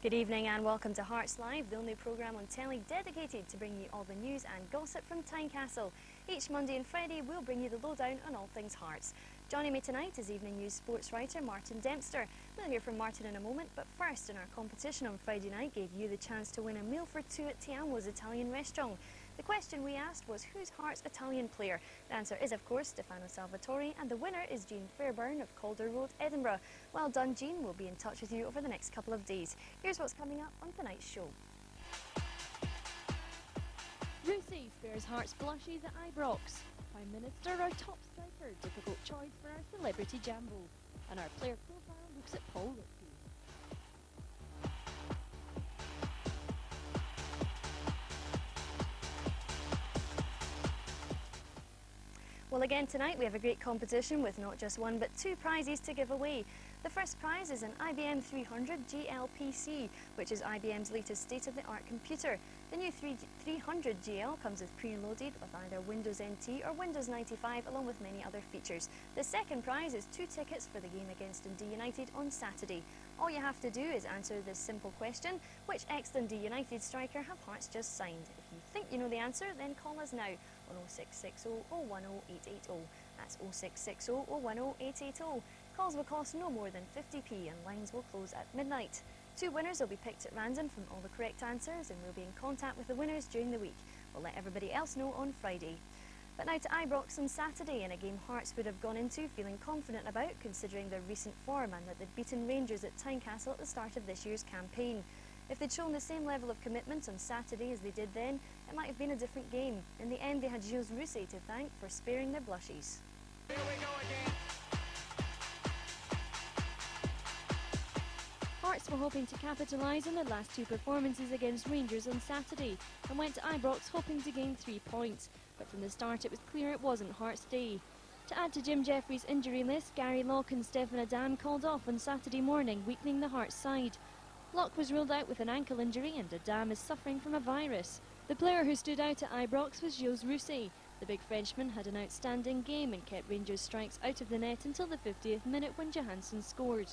Good evening and welcome to Hearts Live, the only programme on telly dedicated to bring you all the news and gossip from Tynecastle. Each Monday and Friday we'll bring you the lowdown on all things Hearts. Joining me tonight is Evening News sports writer Martin Dempster. We'll hear from Martin in a moment, but first, in our competition on Friday night gave you the chance to win a meal for two at Tiamo's Italian restaurant. The question we asked was, who's Hearts' Italian player? The answer is, of course, Stefano Salvatore, and the winner is Jean Fairburn of Calder Road, Edinburgh. Well done, Jean. We'll be in touch with you over the next couple of days. Here's what's coming up on tonight's show. Rusey spares Hearts blushies at Ibrox. Prime Minister, our top striker, difficult choice for our celebrity jambo. And our player profile looks at Paul Lipke. Well, again tonight we have a great competition with not just one but two prizes to give away. The first prize is an IBM 300 GL PC, which is IBM's latest state-of-the-art computer. The new 300 GL comes with preloaded with either Windows NT or Windows 95, along with many other features. The second prize is 2 tickets for the game against Dundee United on Saturday. All you have to do is answer this simple question: which ex-Dundee United striker have Hearts just signed? If you think you know the answer, then call us now on 0660 010 880. That's 0660 010 880. Calls will cost no more than 50p and lines will close at midnight. 2 winners will be picked at random from all the correct answers, and we'll be in contact with the winners during the week. We'll let everybody else know on Friday. But now to Ibrox on Saturday, in a game Hearts would have gone into feeling confident about, considering their recent form and that they'd beaten Rangers at Tynecastle at the start of this year's campaign. If they'd shown the same level of commitment on Saturday as they did then, it might have been a different game. In the end, they had Gilles Rousset to thank for sparing their blushies. Here we go again. Hearts were hoping to capitalise on their last 2 performances against Rangers on Saturday and went to Ibrox hoping to gain 3 points. But from the start it was clear it wasn't Hearts' day. To add to Jim Jeffries' injury list, Gary Locke and Stefan Adam called off on Saturday morning, weakening the Hearts side. Locke was ruled out with an ankle injury and Adam is suffering from a virus. The player who stood out at Ibrox was Gilles Rousset. The big Frenchman had an outstanding game and kept Rangers' strikes out of the net until the 50th minute when Johansson scored.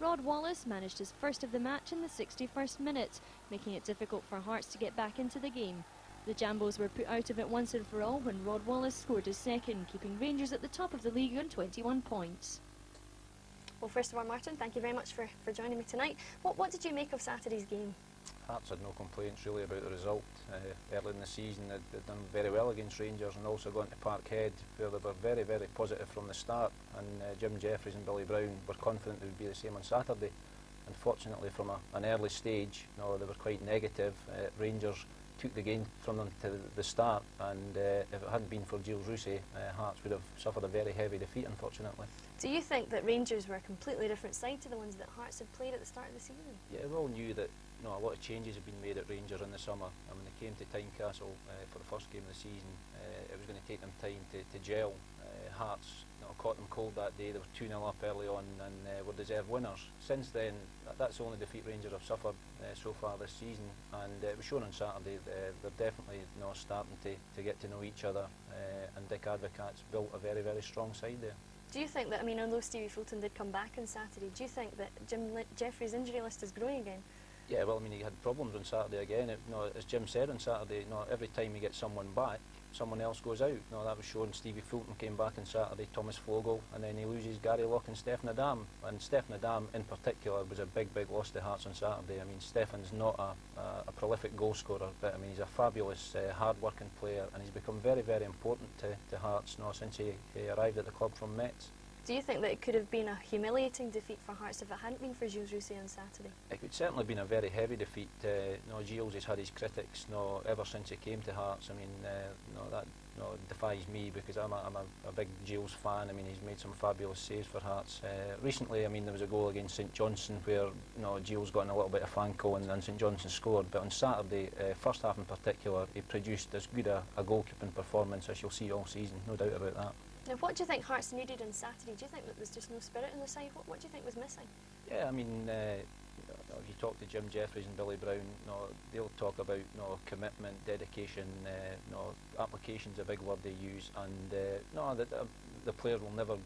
Rod Wallace managed his first of the match in the 61st minute, making it difficult for Hearts to get back into the game. The Jambos were put out of it once and for all when Rod Wallace scored his second, keeping Rangers at the top of the league on 21 points. Well, first of all, Martin, thank you very much for joining me tonight. What did you make of Saturday's game? Hearts had no complaints really about the result. Early in the season they'd done very well against Rangers and also gone to Parkhead, where they were very, very positive from the start, and Jim Jeffries and Billy Brown were confident it would be the same on Saturday. Unfortunately, from an early stage, they were quite negative. Rangers took the game from them to the start, and if it hadn't been for Gilles Rousset, Hearts would have suffered a very heavy defeat, unfortunately. Do you think that Rangers were a completely different side to the ones that Hearts had played at the start of the season? Yeah, we all knew that a lot of changes had been made at Rangers in the summer, and when they came to Tynecastle for the first game of the season, it was going to take them time to gel. Hearts caught them cold that day. They were 2-0 up early on and were deserved winners. Since then, that's the only defeat Rangers have suffered so far this season, and it was shown on Saturday. They're definitely starting to get to know each other, and Dick Advocaat's built a very, very strong side there. Do you think that, although Stevie Fulton did come back on Saturday, do you think that Jim Jeffries' injury list is growing again? Yeah, well, he had problems on Saturday again. As Jim said on Saturday, every time you get someone back, someone else goes out. That was shown. Stevie Fulton came back on Saturday, Thomas Flogel, and then he loses Gary Locke and Stefan Adam. And Stefan Adam in particular was a big, big loss to Hearts on Saturday. Stefan's not a prolific goal scorer, but he's a fabulous, hard-working player, and he's become very, very important to Hearts since he arrived at the club from Metz. Do you think that it could have been a humiliating defeat for Hearts if it hadn't been for Gilles Rousset on Saturday? It would certainly have been a very heavy defeat. Gilles has had his critics ever since he came to Hearts. That defies me, because I'm a big Gilles fan. He's made some fabulous saves for Hearts. Recently, there was a goal against St Johnstone where Gilles got in a little bit of fanco and St Johnstone scored. But on Saturday, first half in particular, he produced as good a goalkeeping performance as you'll see all season, no doubt about that. Now, what do you think Hearts needed on Saturday? Do you think that there was just no spirit in the side? What do you think was missing? Yeah, if you talk to Jim Jeffries and Billy Brown, they'll talk about commitment, dedication. Application's a big word they use, and the player will never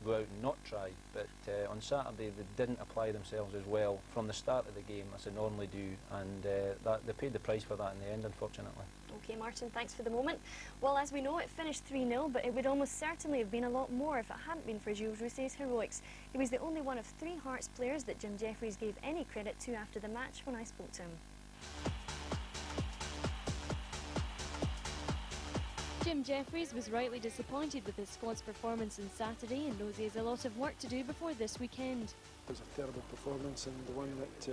go out and not try, but on Saturday they didn't apply themselves as well from the start of the game as they normally do, and they paid the price for that in the end, unfortunately. OK, Martin, thanks for the moment. Well, as we know, it finished 3-0, but it would almost certainly have been a lot more if it hadn't been for Gilles Rousset's heroics. He was the only one of 3 Hearts players that Jim Jefferies gave any credit to after the match when I spoke to him. Jim Jefferies was rightly disappointed with his squad's performance on Saturday and knows he has a lot of work to do before this weekend. It was a terrible performance, and the one that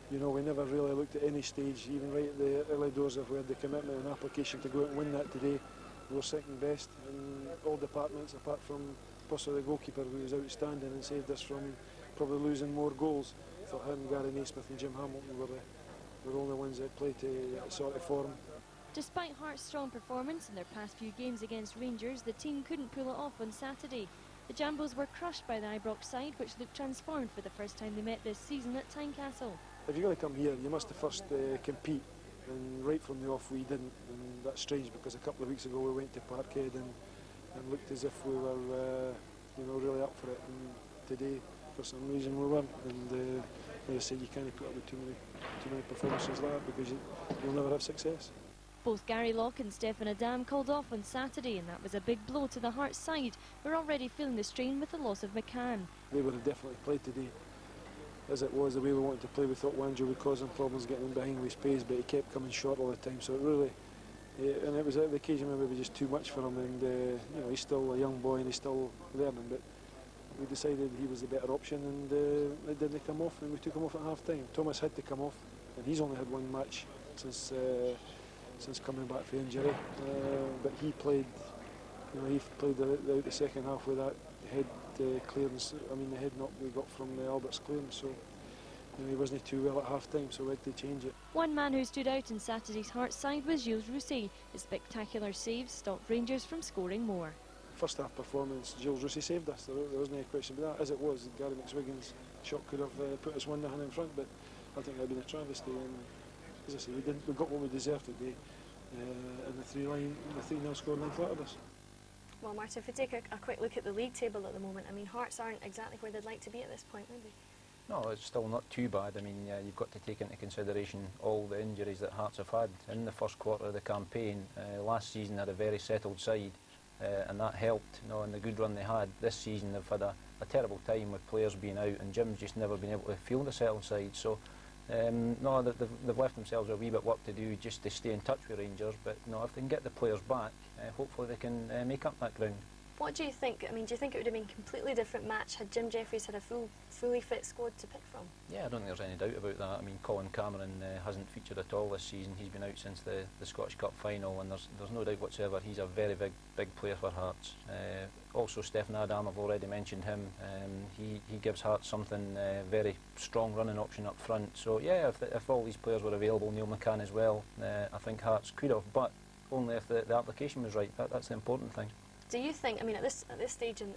you know, we never really looked at any stage, even right at the early doors, if we had the commitment and application to go out and win that today. We were second best in all departments, apart from possibly the goalkeeper, who was outstanding and saved us from probably losing more goals. I thought him, Gary Naismith and Jim Hamilton were the only ones that played to sort of form. Despite Hearts' strong performance in their past few games against Rangers, the team couldn't pull it off on Saturday. The Jambos were crushed by the Ibrox side, which looked transformed for the first time they met this season at Tynecastle. If you're going to come here, you must have first compete, and right from the off we didn't, and that's strange because a couple of weeks ago we went to Parkhead and looked as if we were you know, really up for it, and today for some reason we weren't, and as I said, you can't put up with too many performances like that because you'll never have success. Both Gary Locke and Stefan Adam called off on Saturday, and that was a big blow to the Hearts side, who are already feeling the strain with the loss of McCann. They would have definitely played today. As it was, the way we wanted to play, we thought Wanjo would cause him problems getting in behind with his pace, but he kept coming short all the time, so it really, and it was at the occasion where maybe just too much for him, and you know, he's still a young boy and he's still learning, but we decided he was the better option, and it didn't come off, and we took him off at half time. Thomas had to come off, and he's only had one match since coming back from injury, but he played, you know, he played out the second half with that head clearance. I mean, the head knock we got from Albert's clearance, so you know, he wasn't too well at half time, so we had to change it. One man who stood out in Saturday's Hearts side was Gilles Rousset. His spectacular saves stopped Rangers from scoring more. First half performance, Gilles Rousset saved us. There wasn't any question about that. As it was, Gary McSwiggan's shot could have put us 1-0 in front, but I think that would have been a travesty. And as I say, we got what we deserved today, and the 3-0 scoreline flattered us. Well, Martin, if we take a quick look at the league table at the moment, I mean, Hearts aren't exactly where they'd like to be at this point, would they? No, it's still not too bad. I mean, you've got to take into consideration all the injuries that Hearts have had in the first quarter of the campaign. Last season had a very settled side, and that helped. You know, in the good run they had this season, they've had a terrible time with players being out, and Jim's just never been able to field a settled side. So, no, they've left themselves a wee bit work to do just to stay in touch with Rangers. But no, if they can get the players back, hopefully they can make up that ground. What do you think? I mean, do you think it would have been a completely different match had Jim Jefferies had a fully fit squad to pick from? Yeah, I don't think there's any doubt about that. I mean, Colin Cameron hasn't featured at all this season. He's been out since the Scottish Cup final, and there's no doubt whatsoever he's a very big player for Hearts. Also, Stefan Adam, I've already mentioned him. He gives Hearts something very strong running option up front. So yeah, if all these players were available, Neil McCann as well, I think Hearts could have, but only if the application was right. That's the important thing. Do you think, I mean, at this stage in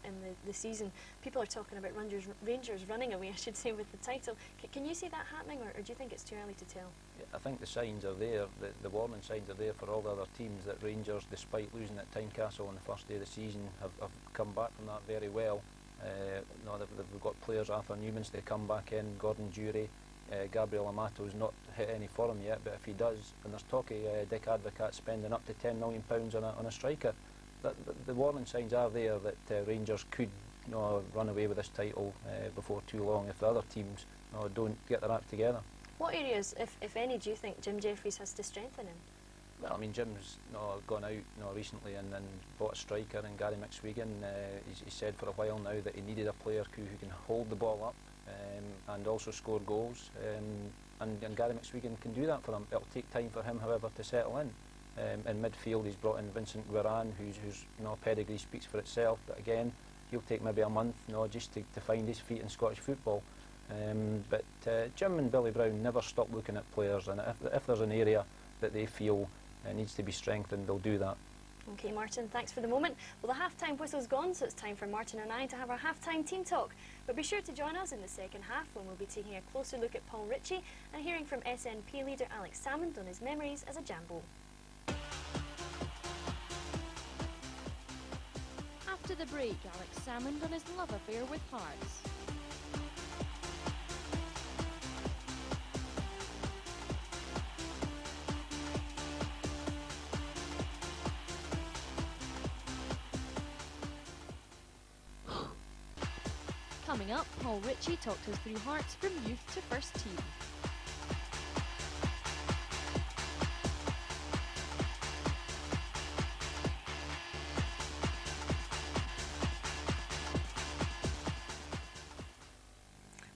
the season, people are talking about Rangers running away, I should say, with the title. Can you see that happening, or do you think it's too early to tell? I think the signs are there, the warning signs are there for all the other teams, that Rangers, despite losing at Tynecastle on the first day of the season, have come back from that very well. No, they've got players, Arthur Newman's to come back in, Gordon Durie, Gabriel Amato's not hit any form yet, but if he does, and there's talk of Dick Advocaat spending up to £10 million on a striker, the warning signs are there that Rangers could run away with this title before too long if the other teams don't get their act together. What areas, if any, do you think Jim Jefferies has to strengthen in? Well, I mean, Jim's gone out recently and bought a striker in Gary McSwiggan. He said for a while now that he needed a player who can hold the ball up and also score goals. And Gary McSwiggan can do that for him. It'll take time for him, however, to settle in. In midfield, he's brought in Vincent Guerin, whose pedigree speaks for itself. But again, he'll take maybe a month, just to find his feet in Scottish football. But Jim and Billy Brown never stop looking at players, and if there's an area that they feel needs to be strengthened, they'll do that. OK, Martin, thanks for the moment. Well, the half-time whistle's gone, so it's time for Martin and I to have our half-time team talk. But be sure to join us in the second half, when we'll be taking a closer look at Paul Ritchie and hearing from SNP leader Alex Salmond on his memories as a Jambo. After the break, Alex Salmond on his love affair with Hearts. Coming up, Paul Ritchie talked us through Hearts from youth to first team.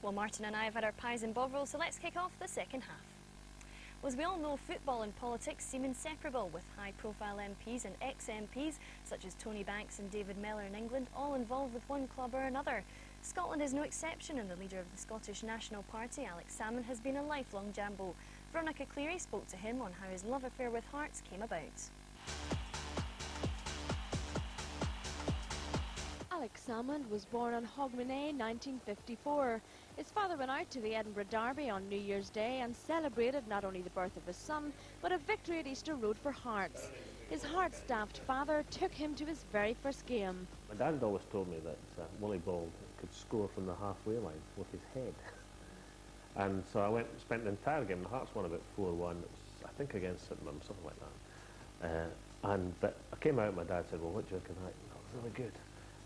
Well, Martin and I have had our pies and bovril, so let's kick off the second half. Well, as we all know, football and politics seem inseparable, with high-profile MPs and ex-MPs, such as Tony Banks and David Mellor in England, all involved with one club or another. Scotland is no exception, and the leader of the Scottish National Party, Alex Salmond, has been a lifelong Jambo. Veronica Cleary spoke to him on how his love affair with Hearts came about. Alex Salmond was born on Hogmanay in 1954. His father went out to the Edinburgh Derby on New Year's Day and celebrated not only the birth of his son, but a victory at Easter Road for Hearts. His heart-staffed father took him to his very first game. My dad had always told me that Willie Bald could score from the halfway line with his head. And so I went and spent the entire game. The Hearts won about 4-1, it was, I think, against Sydenham, something like that. But I came out and my dad said, well, what do you reckon? That was really good.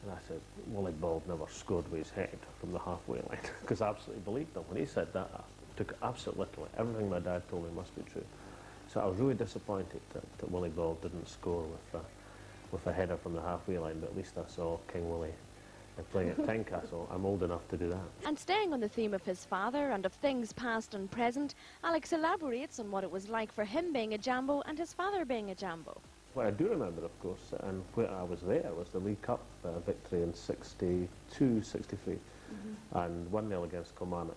And I said, Willie Bald never scored with his head from the halfway line, because I absolutely believed him. When he said that, I took it absolutely literally. Everything my dad told me must be true. So I was really disappointed that Willie Bald didn't score with a header from the halfway line, but at least I saw King Willie playing at Tynecastle. I'm old enough to do that. And staying on the theme of his father and of things past and present, Alex elaborates on what it was like for him being a Jambo and his father being a Jambo. What I do remember, of course, and where I was there, was the League Cup victory in 62-63, and 1-0 against Kilmarnock.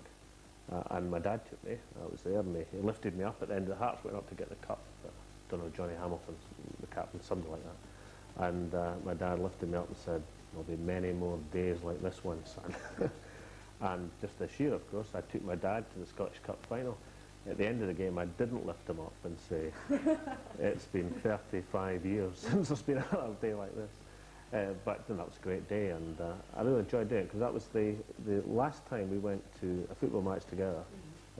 And my dad took me. I was there, and he lifted me up at the end of the Hearts, went up to get the cup. I don't know, Johnny Hamilton, the captain, something like that. And my dad lifted me up and said, there'll be many more days like this one, son. And just this year, of course, I took my dad to the Scottish Cup final. At the end of the game, I didn't lift him up and say, it's been 35 years since there's been another day like this. But that was a great day, and I really enjoyed doing it, because that was the last time we went to a football match together.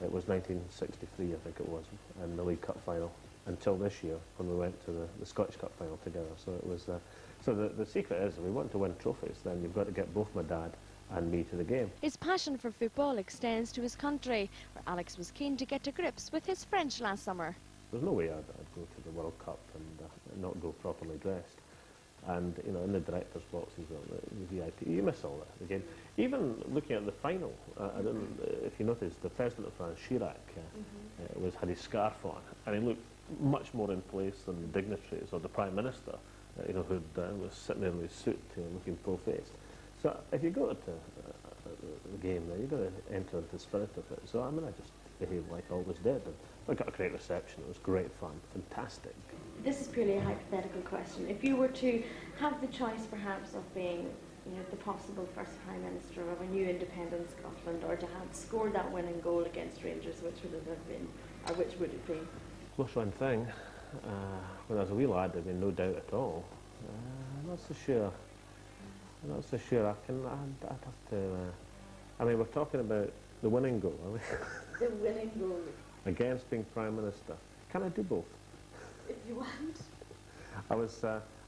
It was 1963, I think it was, in the League Cup final, until this year, when we went to the Scottish Cup final together. So it was. So the secret is, if we want to win trophies, then you've got to get both my dad and me to the game. His passion for football extends to his country, where Alex was keen to get to grips with his French last summer. There's no way I'd go to the World Cup and not go properly dressed. And, you know, in the director's boxes, the VIP, you miss all that again. Even looking at the final, I don't know if you noticed, the President of France, Chirac, had his scarf on, and he looked much more in place than the dignitaries or the Prime Minister, you know, who was sitting there in his suit, looking full-faced. So if you go to the game, then you've got to enter the spirit of it. So I mean, I just behaved like I always did. And I got a great reception. It was great fun, fantastic. This is purely a hypothetical question. If you were to have the choice, perhaps, of being, you know, the possible first Prime Minister of a new independent Scotland, or to have scored that winning goal against Rangers, which would it have been, or which would it be? Close one thing. When I was a wee lad, there'd been no doubt at all. I'm not so sure. I'm not so sure. I'd have to. I mean, we're talking about the winning goal, are we? The winning goal. Against being Prime Minister. Can I do both? If you want. I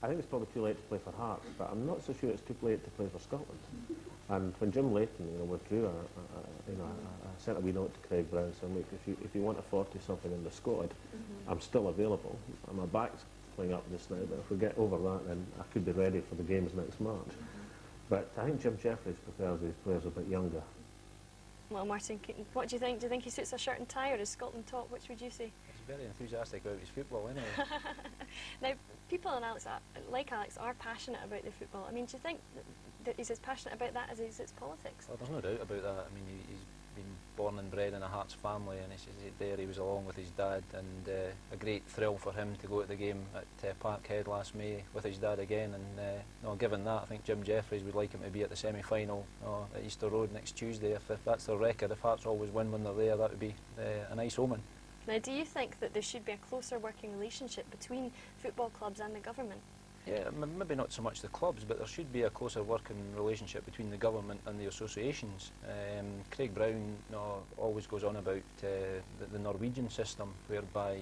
think it's probably too late to play for Hearts, but I'm not so sure it's too late to play for Scotland. And when Jim Leighton, you know, withdrew, I sent a wee note to Craig Brown saying, look, if you want a 40-something in the squad, I'm still available. My back's playing up just now, but if we get over that, then I could be ready for the games next March. But I think Jim Jeffries prefers his players a bit younger. Well, Martin, what do you think? Do you think he suits a shirt and tie, or is Scotland top? Which would you say? He's very enthusiastic about his football, isn't he? Now, people like Alex are passionate about their football. I mean, do you think that he's as passionate about that as he is his politics? Well, there's no doubt about that. I mean, he's been born and bred in a Hearts family, and there he was along with his dad, and a great thrill for him to go to the game at Parkhead last May with his dad again. And no, given that, I think Jim Jeffries would like him to be at the semi-final at Easter Road next Tuesday. If that's their record, if Hearts always win when they're there, that would be a nice omen. Now, do you think that there should be a closer working relationship between football clubs and the government? Yeah, maybe not so much the clubs, but there should be a closer working relationship between the government and the associations. Craig Brown always goes on about the Norwegian system, whereby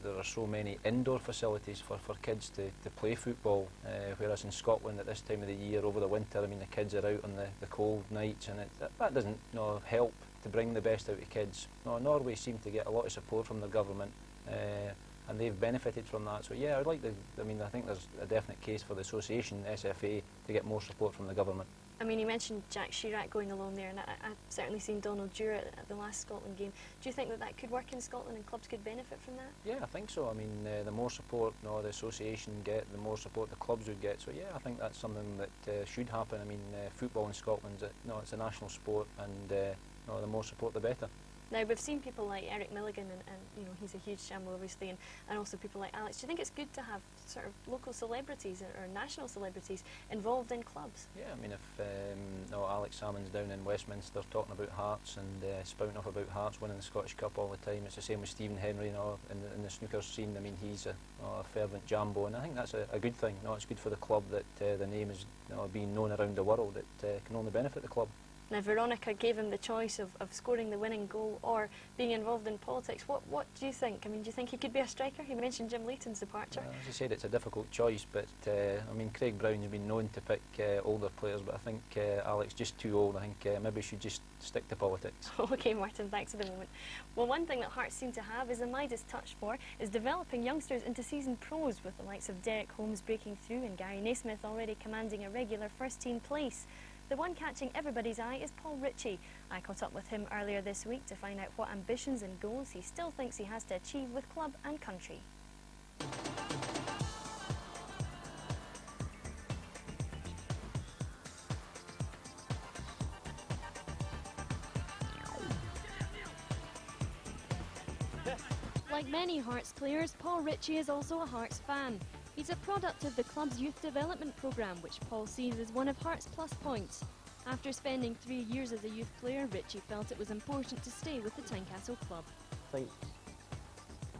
there are so many indoor facilities for kids to play football, whereas in Scotland at this time of the year, over the winter, I mean, the kids are out on the cold nights, and that doesn't help to bring the best out of kids. Norway seem to get a lot of support from the government, and they've benefited from that. So yeah, I think there's a definite case for the association, SFA, to get more support from the government. I mean, you mentioned Jack Chirac going along there, and I've certainly seen Donald Dewar at the last Scotland game. Do you think that could work in Scotland and clubs could benefit from that? Yeah, I think so. I mean, the more support the association get, the more support the clubs would get. So yeah, I think that's something that should happen. I mean, football in Scotland, it's a national sport, and the more support the better. Now, we've seen people like Eric Milligan, and he's a huge shamble, obviously, and also people like Alex. Do you think it's good to have sort of local celebrities or national celebrities involved in clubs? Yeah, I mean, if Alex Salmon's down in Westminster talking about Hearts and spouting off about Hearts winning the Scottish Cup all the time, it's the same with Stephen Henry, in the snooker scene. I mean, he's a fervent Jambo, and I think that's a good thing. It's good for the club that the name is being known around the world. It can only benefit the club. Now, Veronica gave him the choice of scoring the winning goal or being involved in politics. What do you think? I mean, do you think he could be a striker? He mentioned Jim Leighton's departure. As I said, it's a difficult choice, but I mean, Craig Brown's been known to pick older players, but I think Alex just too old. I think maybe we should just stick to politics. OK, Martin, thanks for the moment. Well, one thing that Hearts seem to have is a Midas touch for is developing youngsters into seasoned pros, with the likes of Derek Holmes breaking through and Gary Naismith already commanding a regular first-team place. The one catching everybody's eye is Paul Ritchie. I caught up with him earlier this week to find out what ambitions and goals he still thinks he has to achieve with club and country. Like many Hearts players, Paul Ritchie is also a Hearts fan. He's a product of the club's youth development programme, which Paul sees as one of Hearts' plus points. After spending 3 years as a youth player, Ritchie felt it was important to stay with the Tynecastle club. I think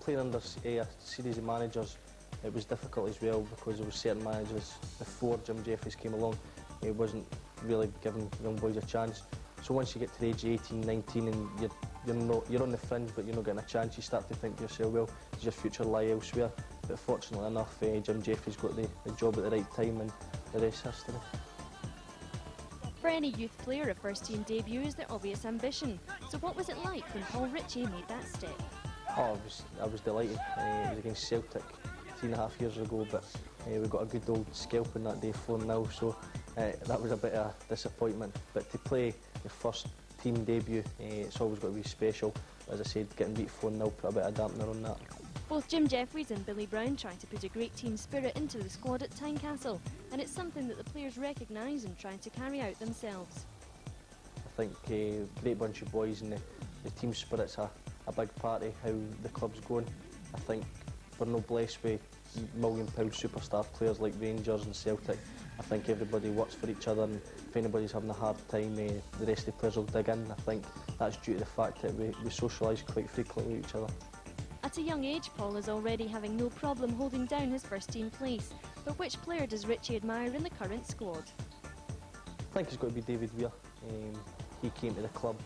playing under a series of managers, it was difficult as well, because there were certain managers before Jim Jeffries came along, he wasn't really giving young boys a chance. So once you get to the age of 18, 19 and you're on the fringe but you're not getting a chance, you start to think to yourself, well, does your future lie elsewhere? But fortunately enough, Jim Jeffries got the job at the right time, and the rest is history. For any youth player, a first-team debut is their obvious ambition. So what was it like when Paul Ritchie made that step? Oh, I was delighted. It was against Celtic 3.5 years ago, but we got a good old scalping that day, 4-0, so that was a bit of a disappointment. But to play the first team debut, it's always got to be special. As I said, getting beat 4-0 put a bit of dampener on that. Both Jim Jeffries and Billy Brown try to put a great team spirit into the squad at Tynecastle, and it's something that the players recognise and try to carry out themselves. I think a great bunch of boys, and the team spirit's a big part of how the club's going. I think we're not blessed with £1 million superstar players like Rangers and Celtic. I think everybody works for each other, and if anybody's having a hard time, the rest of the players will dig in. I think that's due to the fact that we socialise quite frequently with each other. At a young age, Paul is already having no problem holding down his first-team place. But which player does Ritchie admire in the current squad? I think it's got to be David Weir. He came to the club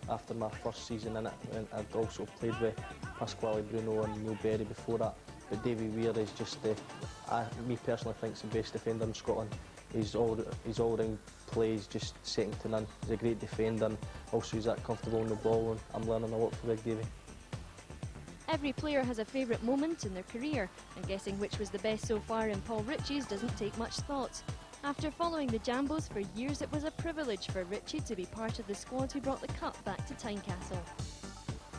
after my first season in it, and I'd also played with Pasquale Bruno and Neil Berry before that. But David Weir is just, me personally, think he's the best defender in Scotland. His all-round play is just second to none. He's a great defender, and also he's that comfortable on the ball, and I'm learning a lot from Big Davy. Every player has a favourite moment in their career, and guessing which was the best so far in Paul Ritchie's doesn't take much thought. After following the Jambos for years, it was a privilege for Ritchie to be part of the squad who brought the cup back to Tynecastle.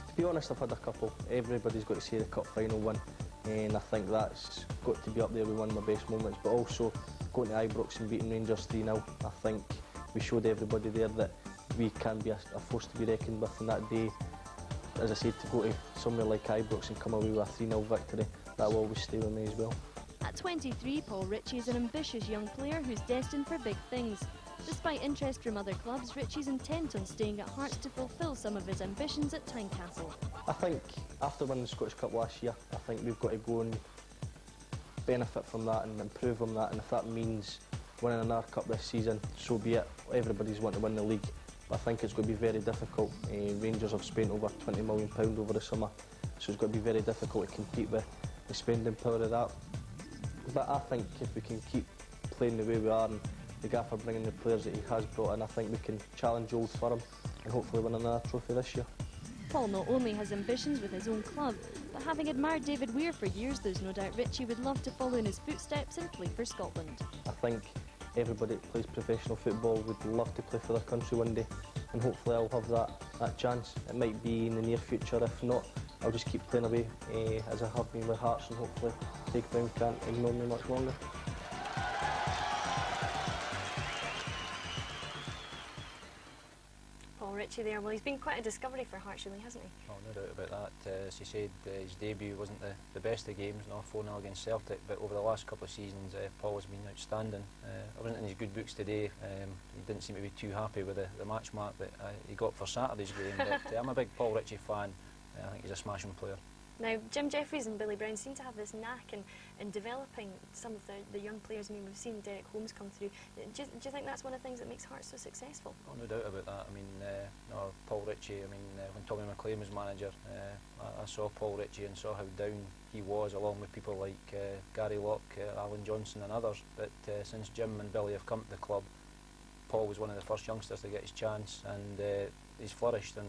To be honest, I've had a couple. Everybody's got to say the cup final win, and I think that's got to be up there with one of my best moments. But also going to Ibrox and beating Rangers 3-0, I think we showed everybody there that we can be a force to be reckoned with. On that day, as I said, to go to somewhere like Ibrox and come away with a 3-0 victory, that will always stay with me as well. At 23, Paul Ritchie is an ambitious young player who's destined for big things. Despite interest from other clubs, Ritchie's intent on staying at Hearts to fulfil some of his ambitions at Tynecastle. I think after winning the Scottish Cup last year, I think we've got to go and benefit from that and improve on that, and if that means winning another cup this season, so be it. Everybody's wanting to win the league, but I think it's going to be very difficult. Rangers have spent over £20 million over the summer, so it's going to be very difficult to compete with the spending power of that. But I think if we can keep playing the way we are and the gaffer bringing the players that he has brought in, I think we can challenge Old Firm and hopefully win another trophy this year. Paul not only has ambitions with his own club, but having admired David Weir for years, there's no doubt Richie would love to follow in his footsteps and play for Scotland. I think everybody that plays professional football would love to play for their country one day, and hopefully I'll have that chance. It might be in the near future. If not, I'll just keep playing away as I have been with Hearts, and hopefully Craig Brown can't ignore me much longer. Paul Ritchie there, well, he's been quite a discovery for Hearts, really, hasn't he? Oh, no doubt about that. As you said, his debut wasn't the best of games, no 4-0 against Celtic, but over the last couple of seasons, Paul has been outstanding. I wasn't in his good books today. He didn't seem to be too happy with the match mark that he got for Saturday's game, but I'm a big Paul Ritchie fan. I think he's a smashing player. Now, Jim Jeffries and Billy Brown seem to have this knack in developing some of the young players. I mean, we've seen Derek Holmes come through. Do you think that's one of the things that makes Hearts so successful? Oh, no doubt about that. I mean, no, Paul Ritchie, I mean, when Tommy McLean was manager, I saw Paul Ritchie and saw how down he was, along with people like Gary Locke, Alan Johnson and others. But since Jim and Billy have come to the club, Paul was one of the first youngsters to get his chance, and he's flourished, and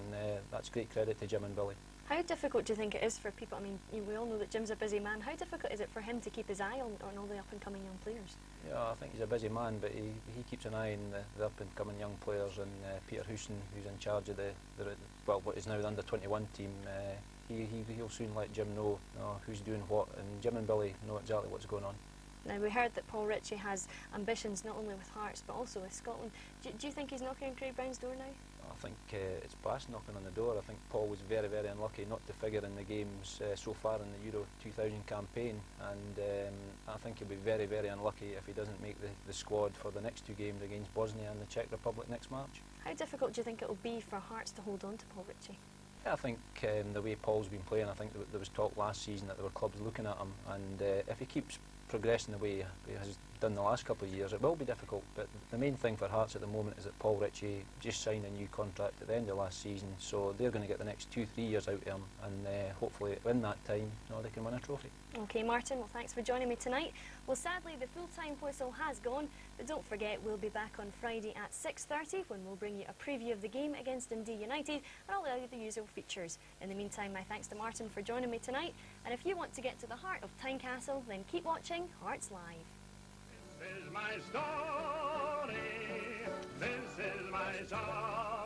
that's great credit to Jim and Billy. How difficult do you think it is for people? I mean, we all know that Jim's a busy man. How difficult is it for him to keep his eye on all the up-and-coming young players? Yeah, I think he's a busy man, but he keeps an eye on the up-and-coming young players, and Peter Hooson, who's in charge of what is now the under-21 team, he'll soon let Jim know who's doing what, and Jim and Billy know exactly what's going on. Now, we heard that Paul Ritchie has ambitions not only with Hearts but also with Scotland. Do you think he's knocking on Craig Brown's door now? I think it's past knocking on the door. I think Paul was very, very unlucky not to figure in the games so far in the Euro 2000 campaign, and I think he'll be very, very unlucky if he doesn't make the squad for the next two games against Bosnia and the Czech Republic next March. How difficult do you think it will be for Hearts to hold on to Paul Ritchie? I think the way Paul's been playing, I think there was talk last season that there were clubs looking at him, and if he keeps progressing the way he has done the last couple of years, it will be difficult. But the main thing for Hearts at the moment is that Paul Ritchie just signed a new contract at the end of last season, so they're going to get the next 2-3 years out of him, and hopefully in that time they can win a trophy. OK, Martin, well, thanks for joining me tonight. Well, sadly the full-time whistle has gone, but don't forget we'll be back on Friday at 6:30 when we'll bring you a preview of the game against Dundee United and all the other usual features. In the meantime, my thanks to Martin for joining me tonight, and if you want to get to the heart of Tynecastle, then keep watching Hearts Live. This is my story, this is my song.